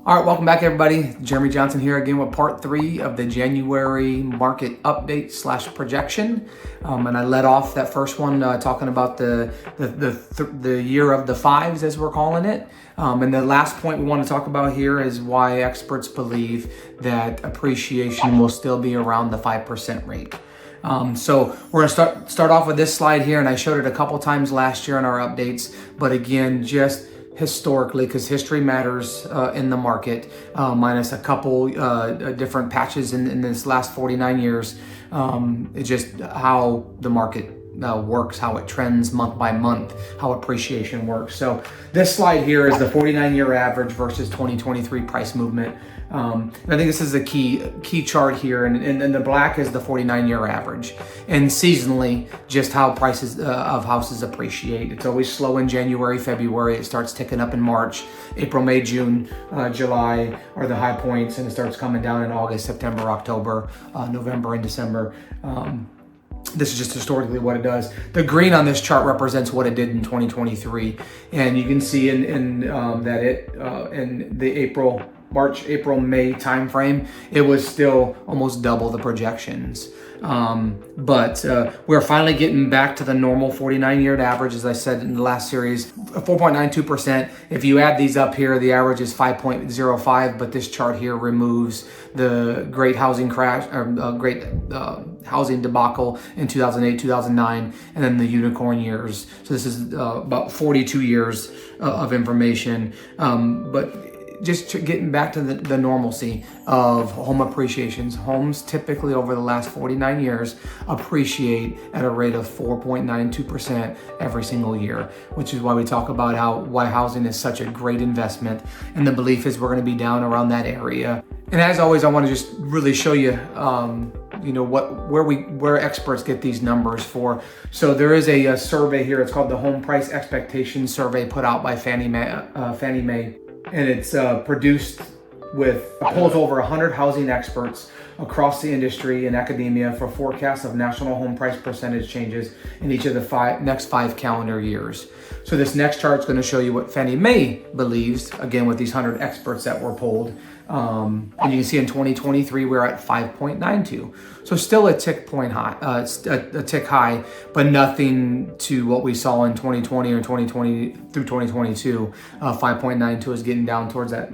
All right, welcome back everybody. Jeremy Johnson here again with part 3 of the January market update / projection. And I led off that first one talking about the year of the fives, as we're calling it. And the last point we want to talk about here is why experts believe that appreciation will still be around the 5% rate. So we're gonna start off with this slide here, and I showed it a couple times last year in our updates, but again, just historically, because history matters in the market, minus a couple different patches in this last 49 years. It's just how the market works, how it trends month by month, how appreciation works. So this slide here is the 49-year average versus 2023 price movement. And I think this is a key chart here, and the black is the 49-year average. And seasonally, just how prices of houses appreciate. It's always slow in January, February. It starts ticking up in March. April, May, June, July are the high points, and it starts coming down in August, September, October, November, and December. This is just historically what it does. The green on this chart represents what it did in 2023, and you can see in the March, April, May timeframe, it was still almost double the projections. But we're finally getting back to the normal 49-year average, as I said in the last series, 4.92%. If you add these up here, the average is 5.05, but this chart here removes the great housing crash, or great housing debacle in 2008, 2009, and then the unicorn years. So this is about 42 years of information. But just getting back to the normalcy of home appreciations. Homes typically over the last 49 years appreciate at a rate of 4.92% every single year, which is why we talk about why housing is such a great investment. And the belief is we're going to be down around that area. And as always, I want to just really show you where experts get these numbers for. So there is a survey here. It's called the Home Price Expectation Survey, put out by Fannie Mae. And it's produced with polls over 100 housing experts across the industry and academia for forecasts of national home price percentage changes in each of the next 5 calendar years. So this next chart is going to show you what Fannie Mae believes, again with these 100 experts that were polled. And you can see in 2023 we're at 5.92, so still a tick high, but nothing to what we saw in 2020 or 2020 through 2022. 5.92 is getting down towards that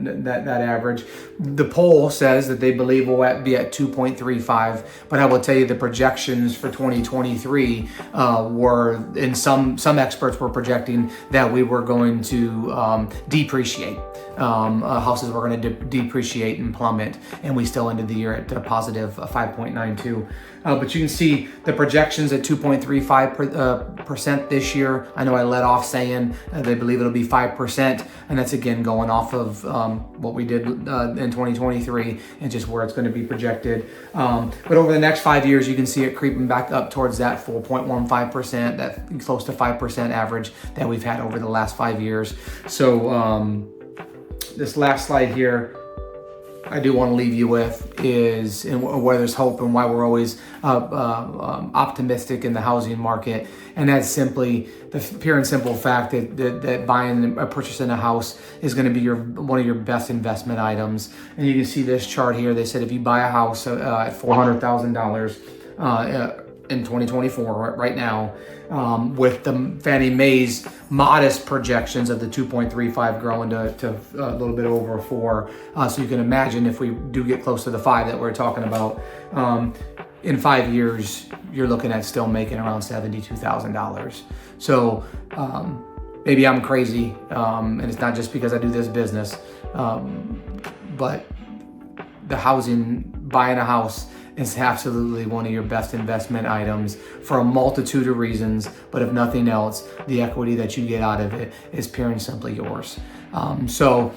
average. The poll says that they believe we'll be at 2.35, but I will tell you the projections for 2023 were, and some experts were projecting that we were going to depreciate. Houses were going to depreciate and plummet, and we still ended the year at a positive 5.92. But you can see the projections at 2.35% this year. I know I let off saying they believe it'll be 5%, and that's again going off of what we did in 2023 and just where it's going to be projected. But over the next 5 years, you can see it creeping back up towards that 4.15%, that close to 5% average that we've had over the last 5 years. So this last slide here, I do want to leave you with is where there's hope and why we're always optimistic in the housing market. And that's simply the pure and simple fact that buying or purchasing a house is going to be one of your best investment items. And you can see this chart here. They said if you buy a house at $400,000 in 2024 right now, with the Fannie Mae's modest projections of the 2.35 growing to a little bit over 4. So you can imagine if we do get close to the 5 that we're talking about, in 5 years, you're looking at still making around $72,000. So maybe I'm crazy, and it's not just because I do this business, but the buying a house is absolutely one of your best investment items for a multitude of reasons, but if nothing else, the equity that you get out of it is pure and simply yours. So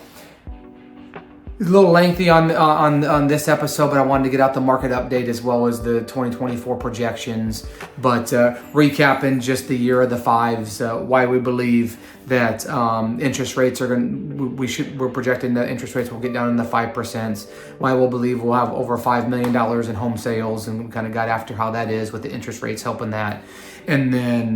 it's a little lengthy on this episode, but I wanted to get out the market update as well as the 2024 projections. But recapping just the year of the fives, why we believe that interest rates are we're projecting that interest rates will get down in the 5%. Why we'll believe we'll have over $5 million in home sales, and we kind of got after how that is with the interest rates helping that. And then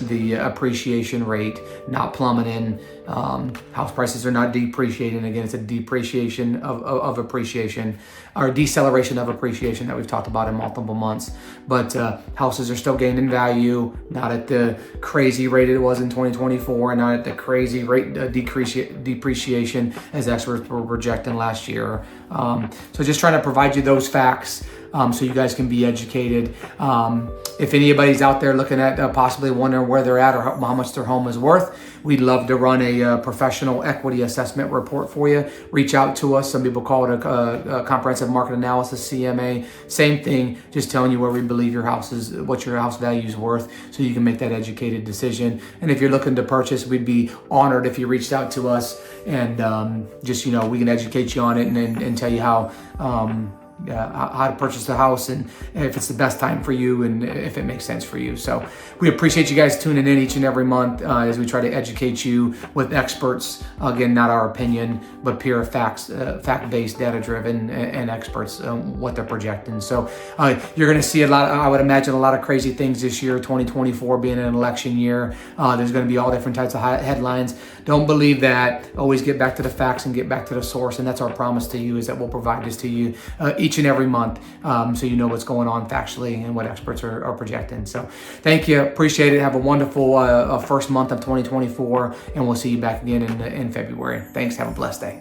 the appreciation rate not plummeting. House prices are not depreciating. Again, it's a depreciation of appreciation, or deceleration of appreciation that we've talked about in multiple months. But houses are still gaining value, not at the crazy rate it was in 2024, and not at the crazy rate depreciation as experts were projecting last year. So just trying to provide you those facts so you guys can be educated. If anybody's out there looking at possibly wondering where they're at or how much their home is worth, we'd love to run a professional equity assessment report for you. Reach out to us. Some people call it a comprehensive market analysis, CMA. Same thing, just telling you where we believe your house is, what your house value is worth, so you can make that educated decision. And if you're looking to purchase, we'd be honored if you reached out to us, and just, we can educate you on it and tell you how to purchase the house, and if it's the best time for you, and if it makes sense for you. So we appreciate you guys tuning in each and every month as we try to educate you with experts. Again, not our opinion, but pure facts, fact-based, data-driven, and experts what they're projecting. So you're going to see a lot. I would imagine a lot of crazy things this year. 2024 being an election year, there's going to be all different types of headlines. Don't believe that. Always get back to the facts and get back to the source, and that's our promise to you, is that we'll provide this to you each and every month, so you know what's going on factually and what experts are projecting. So thank you, appreciate it. Have a wonderful first month of 2024, and we'll see you back again in February. Thanks, have a blessed day.